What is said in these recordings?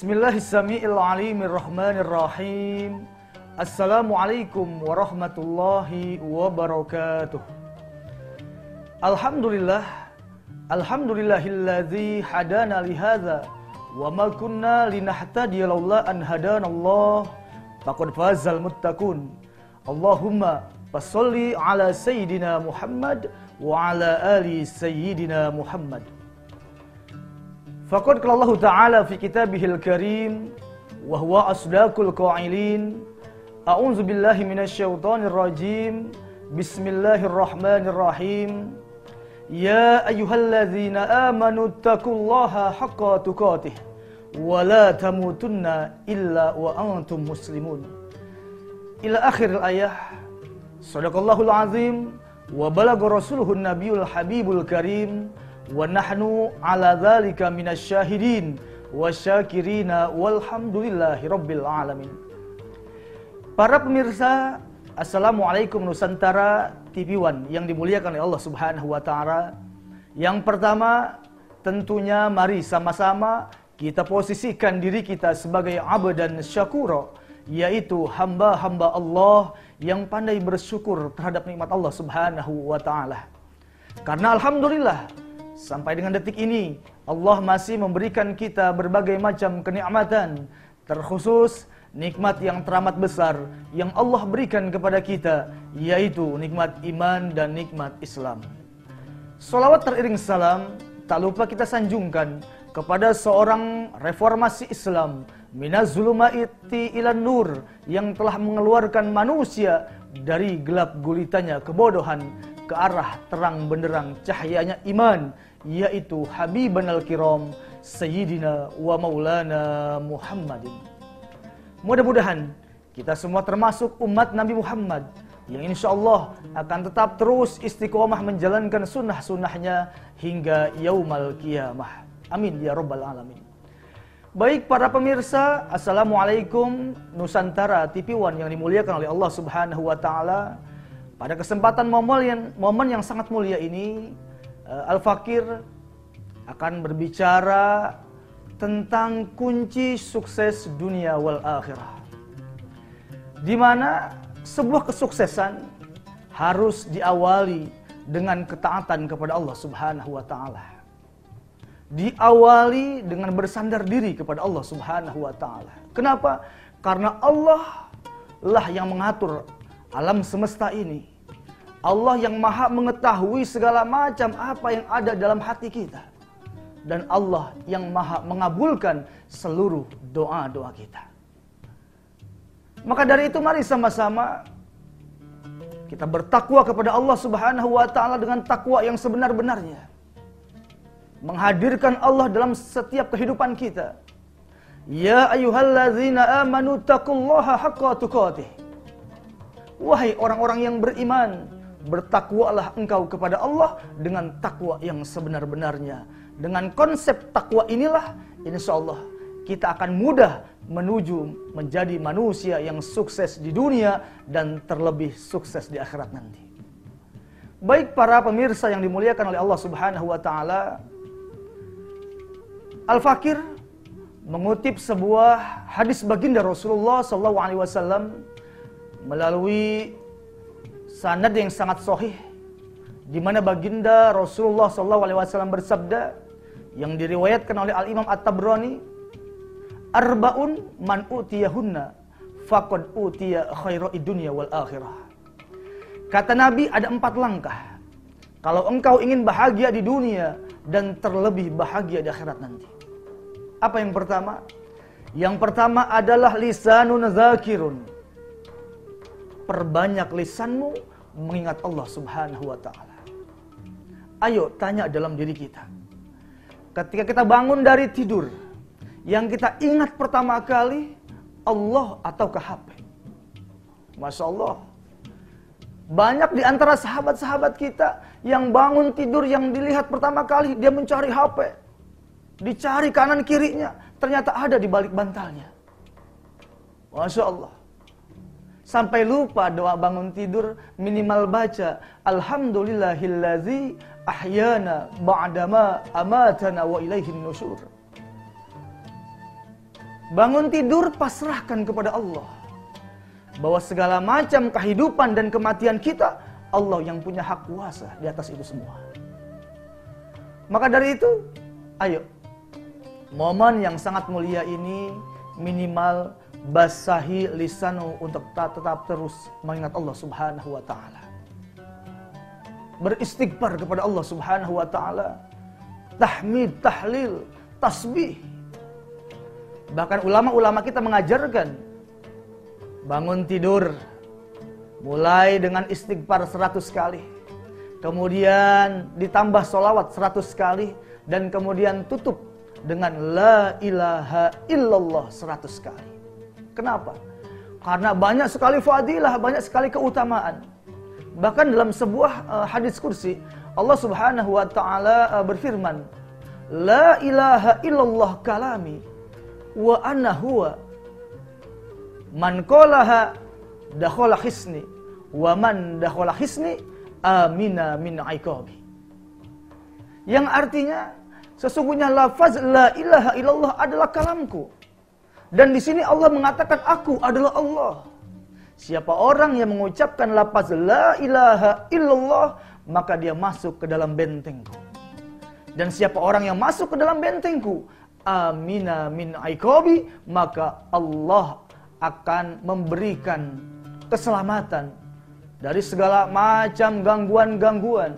Bismillahirrahmanirrahim. Assalamualaikum warahmatullahi wabarakatuh. Alhamdulillahilladzi hadana lihadza wa ma kunna linahtadiya laula an hadanallah. Faqad fazal muttaqun. Allahumma fasholli ala sayyidina Muhammad wa ala ali sayyidina Muhammad. Faqad qala Allah Ta'ala fi kitabihil karim wa huwa asdaqul qailin. A'udzu billahi minasyaitonir rajim. Bismillahirrahmanirrahim. Ya ayyuhalladzina amanu taqullaha haqqa tuqatih wa la tamutunna illa wa antum muslimun. Ila akhiril ayah. Shadaqallahul azim wa balagha rasuluhun nabiyul habibul karim. Wa nahnu ala dzalika minasyahidin wasyakirina walhamdulillahi rabbil alamin. Para pemirsa, Assalamualaikum Nusantara TV One yang dimuliakan oleh Allah Subhanahu wa taala. Yang pertama, tentunya mari sama-sama kita posisikan diri kita sebagai abdan syakura, yaitu hamba-hamba Allah yang pandai bersyukur terhadap nikmat Allah Subhanahu wa taala. Karena alhamdulillah sampai dengan detik ini, Allah masih memberikan kita berbagai macam kenikmatan, terkhusus nikmat yang teramat besar yang Allah berikan kepada kita, yaitu nikmat iman dan nikmat Islam. Sholawat teriring salam tak lupa kita sanjungkan kepada seorang reformasi Islam, minaz zulumati ilan nur, yang telah mengeluarkan manusia dari gelap gulitanya kebodohan ke arah terang benderang cahayanya iman, yaitu Habiban al-Kiram Sayyidina wa Maulana Muhammadin. Mudah-mudahan kita semua termasuk umat Nabi Muhammad yang insya Allah akan tetap terus istiqomah menjalankan sunnah-sunnahnya hingga yaumal qiyamah. Amin ya rabbal alamin. Baik para pemirsa, Assalamualaikum Nusantara TV One yang dimuliakan oleh Allah Subhanahu wa taala. Pada kesempatan momen yang sangat mulia ini, Al-Fakir akan berbicara tentang kunci sukses dunia wal akhirah, di mana sebuah kesuksesan harus diawali dengan ketaatan kepada Allah Subhanahu wa taala. Diawali dengan bersandar diri kepada Allah Subhanahu wa taala. Kenapa? Karena Allah lah yang mengatur alam semesta ini. Allah yang maha mengetahui segala macam apa yang ada dalam hati kita. Dan Allah yang maha mengabulkan seluruh doa-doa kita. Maka dari itu mari sama-sama kita bertakwa kepada Allah Subhanahu wa taala dengan takwa yang sebenar-benarnya. Menghadirkan Allah dalam setiap kehidupan kita. Ya ayyuhalladzina amanu taqullaha haqqa tuqatih. Wahai orang-orang yang beriman, bertakwalah engkau kepada Allah dengan takwa yang sebenar-benarnya. Dengan konsep takwa inilah, insya Allah kita akan mudah menuju menjadi manusia yang sukses di dunia dan terlebih sukses di akhirat nanti. Baik para pemirsa yang dimuliakan oleh Allah Subhanahu wa taala, Al-Fakir mengutip sebuah hadis baginda Rasulullah SAW melalui sanad yang sangat sahih, di mana baginda Rasulullah SAW bersabda, yang diriwayatkan oleh Al-Imam At-Tabrani, arba'un man utiyahunna faqad utiya khaira'id dunya wal akhirah. Kata Nabi, ada 4 langkah kalau engkau ingin bahagia di dunia dan terlebih bahagia di akhirat nanti. Apa yang pertama? Yang pertama adalah lisanun zakirun. Perbanyak lisanmu mengingat Allah Subhanahu wa taala. Ayo tanya dalam diri kita. Ketika kita bangun dari tidur, yang kita ingat pertama kali Allah ataukah HP? Masya Allah. Banyak di antara sahabat-sahabat kita yang bangun tidur, yang dilihat pertama kali dia mencari HP. Dicari kanan kirinya, ternyata ada di balik bantalnya. Masya Allah. Sampai lupa doa bangun tidur, minimal baca alhamdulillahillazi ahyana ba'dama amatana wa ilaihin nusyur. Bangun tidur, pasrahkan kepada Allah. Bahwa segala macam kehidupan dan kematian kita, Allah yang punya hak kuasa di atas itu semua. Maka dari itu, ayo, momen yang sangat mulia ini minimal basahi lisanu untuk tetap terus mengingat Allah Subhanahu wa taala. Beristighfar kepada Allah Subhanahu wa taala. Tahmid, tahlil, tasbih. Bahkan ulama-ulama kita mengajarkan bangun tidur mulai dengan istighfar 100 kali. Kemudian ditambah sholawat 100 kali. Dan kemudian tutup dengan la ilaha illallah 100 kali. Kenapa? Karena banyak sekali fadilah, banyak sekali keutamaan. Bahkan dalam sebuah hadis kursi, Allah Subhanahu wa taala berfirman, la ilaha illallah kalami wa anna huwa man qalaha dakhala hisni wa man dakhala hisni amina min iqabi. Yang artinya sesungguhnya lafaz la ilaha illallah adalah kalamku. Dan di sini Allah mengatakan aku adalah Allah. Siapa orang yang mengucapkan lafaz la ilaha illallah, maka dia masuk ke dalam bentengku. Dan siapa orang yang masuk ke dalam bentengku, amina min iqabi, maka Allah akan memberikan keselamatan dari segala macam gangguan-gangguan,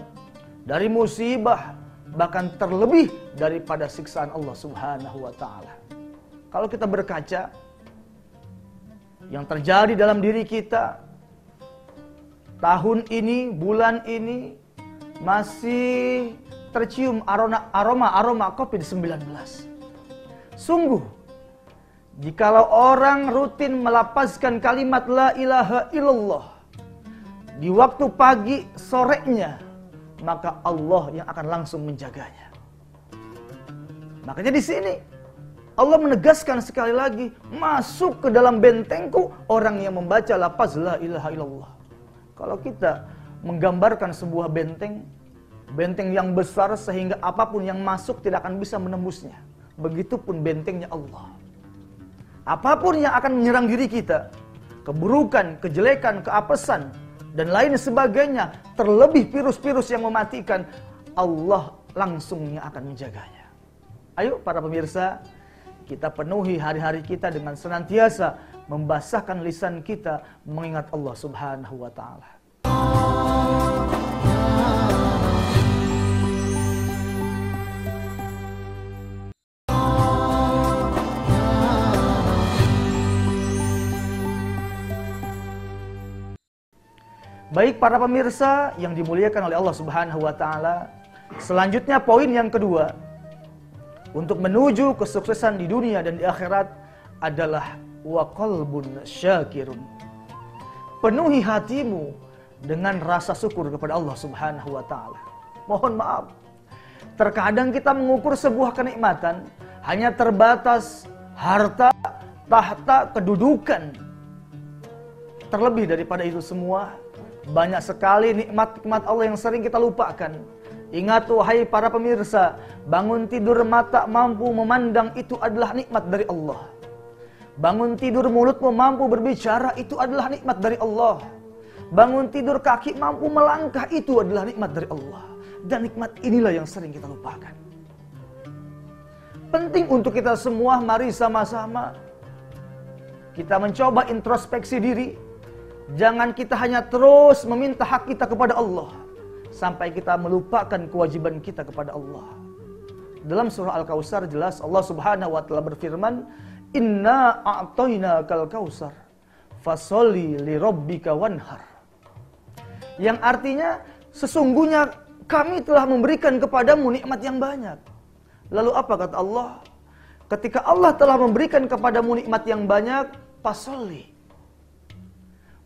dari musibah, bahkan terlebih daripada siksaan Allah Subhanahu wa taala. Kalau kita berkaca yang terjadi dalam diri kita tahun ini, bulan ini masih tercium aroma COVID-19. Sungguh, jikalau orang rutin melapazkan kalimat la ilaha illallah di waktu pagi sorenya, maka Allah yang akan langsung menjaganya. Makanya di sini Allah menegaskan sekali lagi, masuk ke dalam bentengku orang yang membaca lafaz la ilaha illallah. Kalau kita menggambarkan sebuah benteng yang besar sehingga apapun yang masuk tidak akan bisa menembusnya. Begitupun bentengnya Allah. Apapun yang akan menyerang diri kita, keburukan, kejelekan, keapesan, dan lain sebagainya, terlebih virus-virus yang mematikan, Allah langsung yang akan menjaganya. Ayo para pemirsa, kita penuhi hari-hari kita dengan senantiasa membasahkan lisan kita mengingat Allah Subhanahu wa taala. Baik para pemirsa yang dimuliakan oleh Allah Subhanahu wa taala, selanjutnya poin yang kedua untuk menuju kesuksesan di dunia dan di akhirat adalah wa qalbun syakirun. Penuhi hatimu dengan rasa syukur kepada Allah Subhanahu wa taala. Mohon maaf, terkadang kita mengukur sebuah kenikmatan hanya terbatas harta, tahta, kedudukan. Terlebih daripada itu semua, banyak sekali nikmat-nikmat Allah yang sering kita lupakan. Ingat wahai para pemirsa, bangun tidur mata mampu memandang itu adalah nikmat dari Allah. Bangun tidur mulutmu mampu berbicara itu adalah nikmat dari Allah. Bangun tidur kaki mampu melangkah itu adalah nikmat dari Allah. Dan nikmat inilah yang sering kita lupakan. Penting untuk kita semua, mari sama-sama kita mencoba introspeksi diri. Jangan kita hanya terus meminta hak kita kepada Allah sampai kita melupakan kewajiban kita kepada Allah. Dalam surah Al-Kautsar jelas Allah Subhanahu wa taala berfirman, "Inna a'tainakal kautsar, fasholli lirabbika wanhar." Yang artinya sesungguhnya kami telah memberikan kepadamu nikmat yang banyak. Lalu apa kata Allah? Ketika Allah telah memberikan kepadamu nikmat yang banyak, fasholli,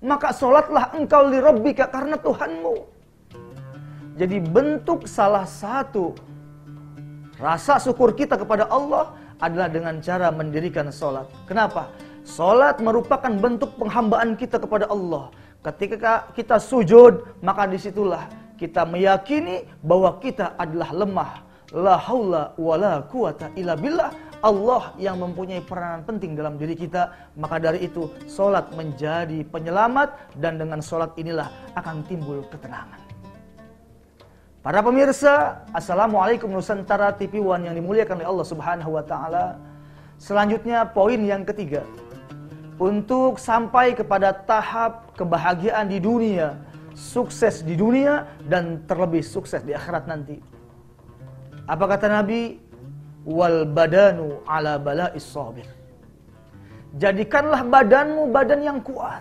maka sholatlah engkau li rabbika, karena Tuhanmu. Jadi bentuk salah satu rasa syukur kita kepada Allah adalah dengan cara mendirikan sholat. Kenapa? Sholat merupakan bentuk penghambaan kita kepada Allah. Ketika kita sujud, maka disitulah kita meyakini bahwa kita adalah lemah. La haula wa la quwata illa billah. Allah yang mempunyai peranan penting dalam diri kita. Maka dari itu sholat menjadi penyelamat, dan dengan sholat inilah akan timbul ketenangan. Para pemirsa, Assalamualaikum Nusantara TV One yang dimuliakan oleh Allah Subhanahu wa Ta'ala. Selanjutnya poin yang ketiga, untuk sampai kepada tahap kebahagiaan di dunia, sukses di dunia, dan terlebih sukses di akhirat nanti. Apa kata Nabi? Wal badanu ala bala'is sabir. Jadikanlah badanmu badan yang kuat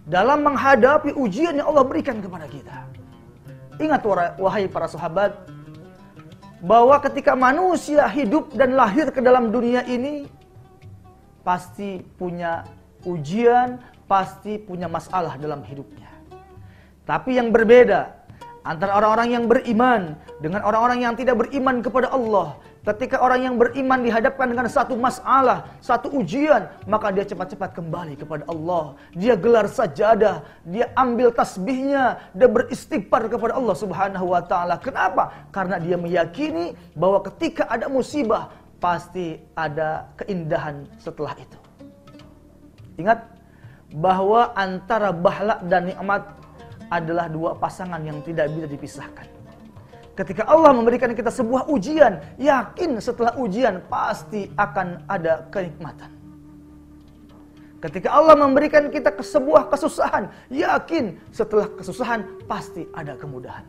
dalam menghadapi ujian yang Allah berikan kepada kita. Ingat wahai para sahabat, bahwa ketika manusia hidup dan lahir ke dalam dunia ini, pasti punya ujian, pasti punya masalah dalam hidupnya. Tapi yang berbeda antara orang-orang yang beriman dengan orang-orang yang tidak beriman kepada Allah, ketika orang yang beriman dihadapkan dengan satu masalah, satu ujian, maka dia cepat-cepat kembali kepada Allah. Dia gelar sajadah, dia ambil tasbihnya, dia beristighfar kepada Allah Subhanahu wa Ta'ala. Kenapa? Karena dia meyakini bahwa ketika ada musibah, pasti ada keindahan setelah itu. Ingat bahwa antara bahlak dan nikmat adalah dua pasangan yang tidak bisa dipisahkan. Ketika Allah memberikan kita sebuah ujian, yakin setelah ujian pasti akan ada kenikmatan. Ketika Allah memberikan kita sebuah kesusahan, yakin setelah kesusahan pasti ada kemudahan.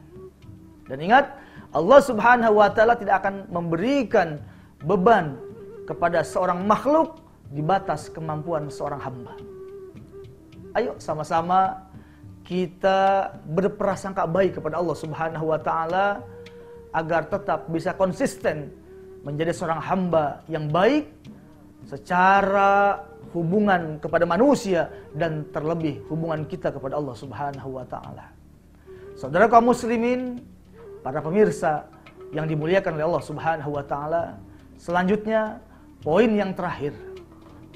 Dan ingat, Allah Subhanahu wa Ta'ala tidak akan memberikan beban kepada seorang makhluk di batas kemampuan seorang hamba. Ayo sama-sama kita berprasangka baik kepada Allah Subhanahu wa Ta'ala agar tetap bisa konsisten menjadi seorang hamba yang baik secara hubungan kepada manusia dan terlebih hubungan kita kepada Allah Subhanahu wa Ta'ala. Saudara kaum muslimin, para pemirsa yang dimuliakan oleh Allah Subhanahu wa Ta'ala, selanjutnya poin yang terakhir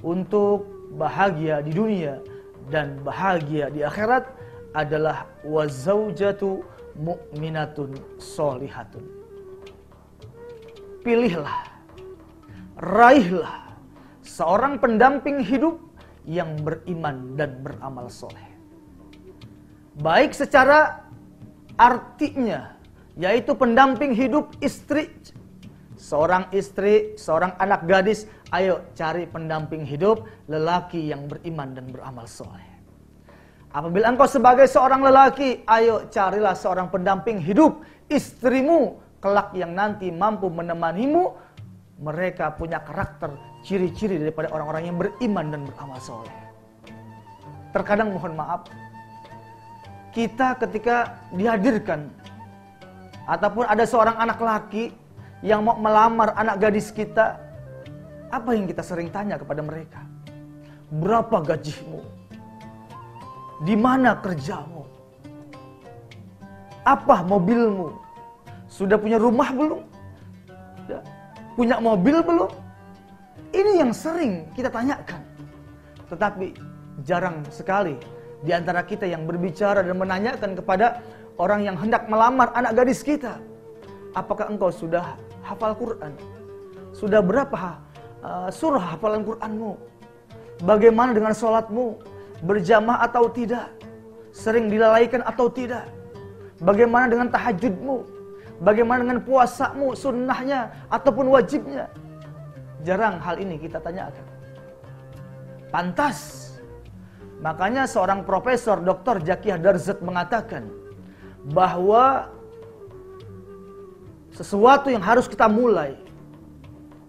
untuk bahagia di dunia dan bahagia di akhirat adalah wazaujatu mu'minatun sholihatun. Pilihlah, raihlah seorang pendamping hidup yang beriman dan beramal soleh. Baik secara artinya, yaitu pendamping hidup istri. Seorang istri, seorang anak gadis, ayo cari pendamping hidup lelaki yang beriman dan beramal soleh. Apabila engkau sebagai seorang lelaki, ayo carilah seorang pendamping hidup istrimu kelak yang nanti mampu menemanimu. Mereka punya karakter, ciri-ciri daripada orang-orang yang beriman dan beramal soleh. Terkadang mohon maaf, kita ketika dihadirkan ataupun ada seorang anak laki yang mau melamar anak gadis kita, apa yang kita sering tanya kepada mereka? Berapa gajimu? Di mana kerjamu? Apa mobilmu? Sudah punya rumah belum? Ya. Punya mobil belum? Ini yang sering kita tanyakan. Tetapi jarang sekali di antara kita yang berbicara dan menanyakan kepada orang yang hendak melamar anak gadis kita. Apakah engkau sudah hafal Quran? Sudah berapa surah hafalan Quranmu? Bagaimana dengan sholatmu? Berjamaah atau tidak? Sering dilalaikan atau tidak? Bagaimana dengan tahajudmu? Bagaimana dengan puasamu, sunnahnya ataupun wajibnya? Jarang hal ini kita tanyakan. Pantas. Makanya seorang Profesor Dr. Zakiyah Darzat mengatakan bahwa sesuatu yang harus kita mulai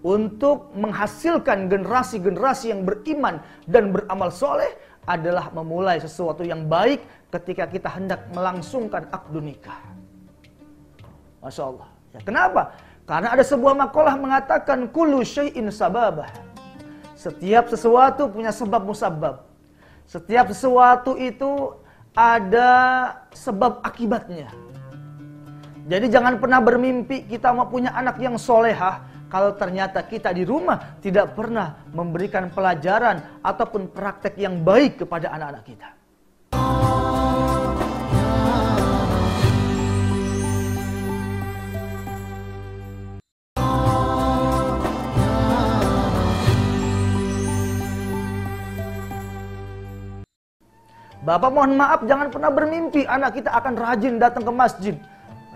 untuk menghasilkan generasi-generasi yang beriman dan beramal soleh adalah memulai sesuatu yang baik ketika kita hendak melangsungkan akad nikah. Masya Allah. Ya, kenapa? Karena ada sebuah makalah mengatakan kullu syai'in sababah. Setiap sesuatu punya sebab musabab. Setiap sesuatu itu ada sebab akibatnya. Jadi jangan pernah bermimpi kita mau punya anak yang solehah kalau ternyata kita di rumah tidak pernah memberikan pelajaran ataupun praktek yang baik kepada anak-anak kita. Bapak mohon maaf, jangan pernah bermimpi anak kita akan rajin datang ke masjid,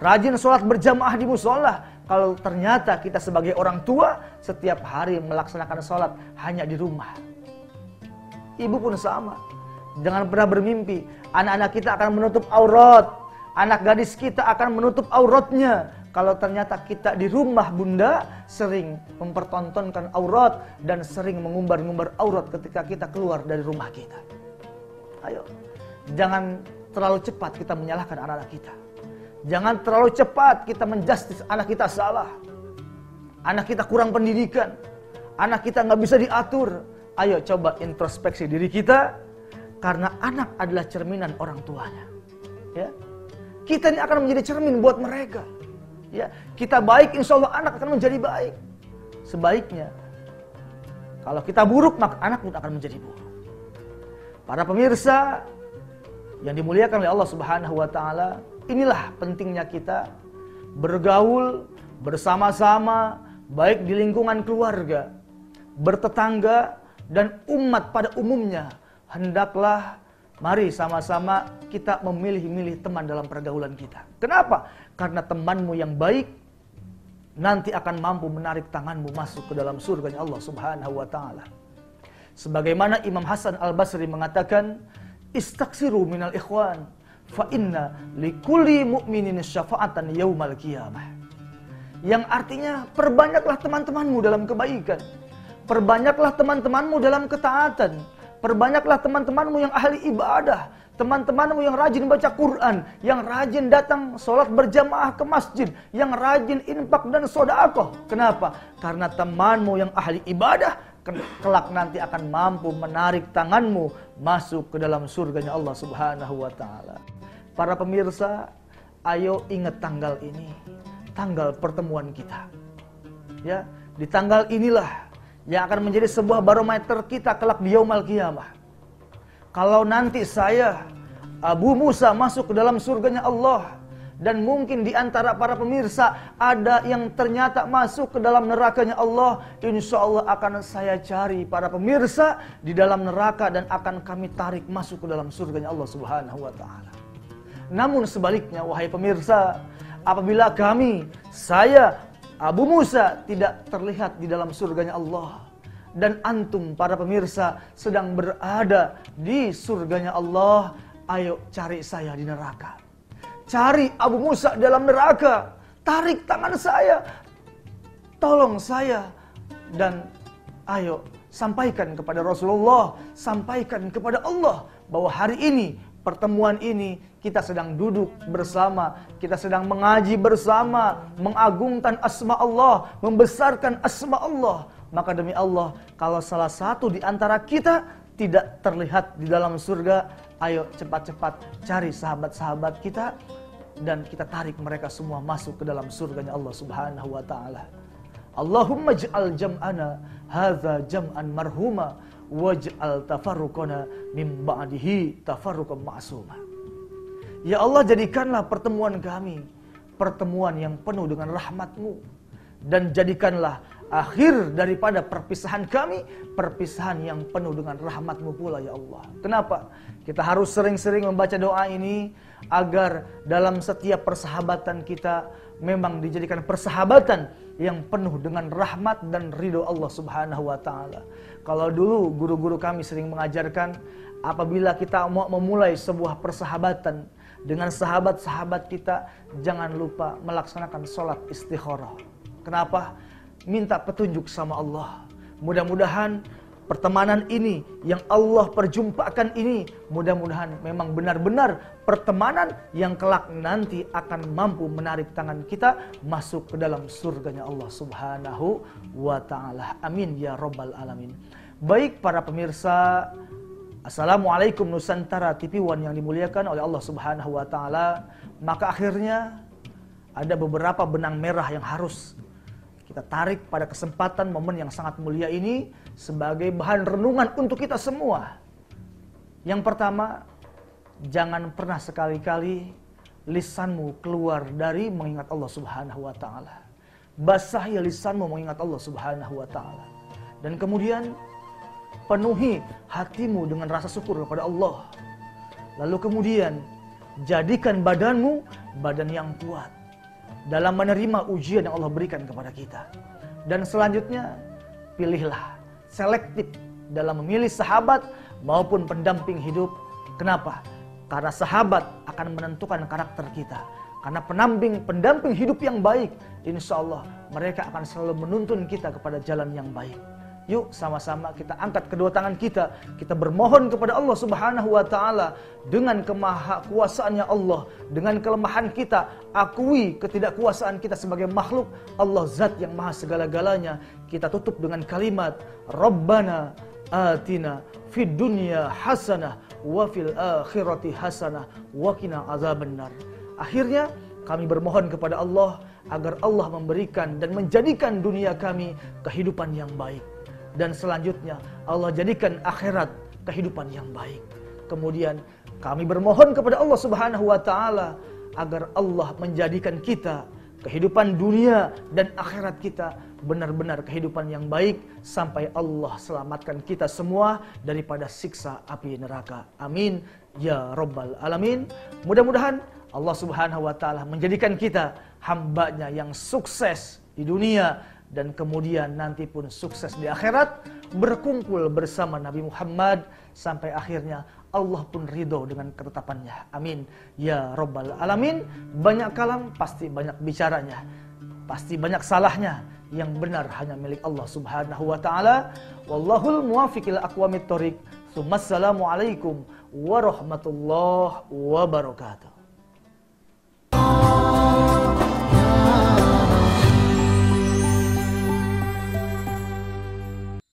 rajin sholat berjamaah di musola. Kalau ternyata kita sebagai orang tua setiap hari melaksanakan sholat hanya di rumah. Ibu pun sama. Jangan pernah bermimpi anak-anak kita akan menutup aurat, anak gadis kita akan menutup auratnya. Kalau ternyata kita di rumah bunda sering mempertontonkan aurat dan sering mengumbar-ngumbar aurat ketika kita keluar dari rumah kita. Ayo, jangan terlalu cepat kita menyalahkan anak-anak kita. Jangan terlalu cepat kita menjustis anak kita salah. Anak kita kurang pendidikan. Anak kita nggak bisa diatur. Ayo coba introspeksi diri kita. Karena anak adalah cerminan orang tuanya. Ya, kita ini akan menjadi cermin buat mereka. Ya, kita baik, insya Allah anak akan menjadi baik. Sebaiknya, kalau kita buruk maka anak pun akan menjadi buruk. Para pemirsa yang dimuliakan oleh Allah Subhanahu wa taala, inilah pentingnya kita bergaul bersama-sama baik di lingkungan keluarga, bertetangga dan umat pada umumnya. Hendaklah mari sama-sama kita memilih-milih teman dalam pergaulan kita. Kenapa? Karena temanmu yang baik nanti akan mampu menarik tanganmu masuk ke dalam surganya Allah Subhanahu wa taala. Sebagaimana Imam Hasan Al-Basri mengatakan, istaksiru minal ikhwan fa inna likulli mu'minin syafa'atan yaumal qiyamah. Yang artinya perbanyaklah teman-temanmu dalam kebaikan, perbanyaklah teman-temanmu dalam ketaatan, perbanyaklah teman-temanmu yang ahli ibadah, teman-temanmu yang rajin baca Quran, yang rajin datang sholat berjamaah ke masjid, yang rajin infak dan sedekah. Kenapa? Karena temanmu yang ahli ibadah kelak nanti akan mampu menarik tanganmu masuk ke dalam surganya Allah Subhanahu wa taala. Para pemirsa, ayo ingat tanggal ini, tanggal pertemuan kita. Ya, di tanggal inilah yang akan menjadi sebuah barometer kita kelak di yaumul qiyamah. Kalau nanti saya Abu Musa masuk ke dalam surganya Allah, dan mungkin di antara para pemirsa ada yang ternyata masuk ke dalam nerakanya Allah, insya Allah akan saya cari para pemirsa di dalam neraka dan akan kami tarik masuk ke dalam surganya Allah Subhanahu wa taala. Namun sebaliknya, wahai pemirsa, apabila saya Abu Musa tidak terlihat di dalam surganya Allah, dan antum para pemirsa sedang berada di surganya Allah, ayo cari saya di neraka. Cari Abu Musa dalam neraka, tarik tangan saya, tolong saya, dan ayo sampaikan kepada Rasulullah, sampaikan kepada Allah bahwa hari ini, pertemuan ini, kita sedang duduk bersama, kita sedang mengaji bersama, mengagungkan asma Allah, membesarkan asma Allah. Maka demi Allah, kalau salah satu di antara kita tidak terlihat di dalam surga, ayo cepat-cepat cari sahabat-sahabat kita dan kita tarik mereka semua masuk ke dalam surganya Allah Subhanahu wa taala. Allahumma ij'al jam'ana hadza jam'an marhuma waj'al tafarruqana min ba'dihi tafarruqan ma'suma. Ya Allah, jadikanlah pertemuan kami pertemuan yang penuh dengan rahmat-Mu, dan jadikanlah akhir daripada perpisahan kami perpisahan yang penuh dengan rahmat-Mu pula ya Allah. Kenapa? Kita harus sering-sering membaca doa ini agar dalam setiap persahabatan kita memang dijadikan persahabatan yang penuh dengan rahmat dan ridho Allah Subhanahu wa taala. Kalau dulu guru-guru kami sering mengajarkan, apabila kita mau memulai sebuah persahabatan dengan sahabat-sahabat kita, jangan lupa melaksanakan sholat istikharah. Kenapa? Minta petunjuk sama Allah. Mudah-mudahan pertemanan ini yang Allah perjumpakan ini, mudah-mudahan memang benar-benar pertemanan yang kelak nanti akan mampu menarik tangan kita masuk ke dalam surganya Allah Subhanahu wa ta'ala. Amin ya rabbal alamin. Baik para pemirsa, Assalamualaikum Nusantara TV One yang dimuliakan oleh Allah Subhanahu wa ta'ala. Maka akhirnya ada beberapa benang merah yang harus kita tarik pada kesempatan momen yang sangat mulia ini sebagai bahan renungan untuk kita semua. Yang pertama, jangan pernah sekali-kali lisanmu keluar dari mengingat Allah Subhanahu wa ta'ala. Basahi lisanmu mengingat Allah Subhanahu wa ta'ala. Dan kemudian penuhi hatimu dengan rasa syukur kepada Allah. Lalu kemudian jadikan badanmu badan yang kuat dalam menerima ujian yang Allah berikan kepada kita. Dan selanjutnya, pilihlah selektif dalam memilih sahabat maupun pendamping hidup. Kenapa? Karena sahabat akan menentukan karakter kita. Karena pendamping hidup yang baik, insya Allah mereka akan selalu menuntun kita kepada jalan yang baik. Yuk sama-sama kita angkat kedua tangan kita. Kita bermohon kepada Allah Subhanahu wa Ta'ala. Dengan kemahakuasaannya Allah, dengan kelemahan kita, akui ketidakkuasaan kita sebagai makhluk. Allah zat yang maha segala-galanya. Kita tutup dengan kalimat Rabbana atina fid dunya hasanah wa fil akhirati hasanah wa qina azabannar. Akhirnya kami bermohon kepada Allah agar Allah memberikan dan menjadikan dunia kami kehidupan yang baik. Dan selanjutnya Allah jadikan akhirat kehidupan yang baik. Kemudian kami bermohon kepada Allah Subhanahu wa Ta'ala agar Allah menjadikan kita kehidupan dunia dan akhirat kita benar-benar kehidupan yang baik sampai Allah selamatkan kita semua daripada siksa api neraka. Amin ya rabbal alamin. Mudah-mudahan Allah Subhanahu wa Ta'ala menjadikan kita hambanya yang sukses di dunia dan kemudian nanti pun sukses di akhirat, berkumpul bersama Nabi Muhammad sampai akhirnya Allah pun ridho dengan ketetapannya. Amin ya rabbal alamin. Banyak kalam pasti banyak bicaranya, pasti banyak salahnya. Yang benar hanya milik Allah Subhanahu wa Ta'ala. Wallahul muwaffiq ila aqwamit thoriq. Assalamualaikum warahmatullahi wabarakatuh.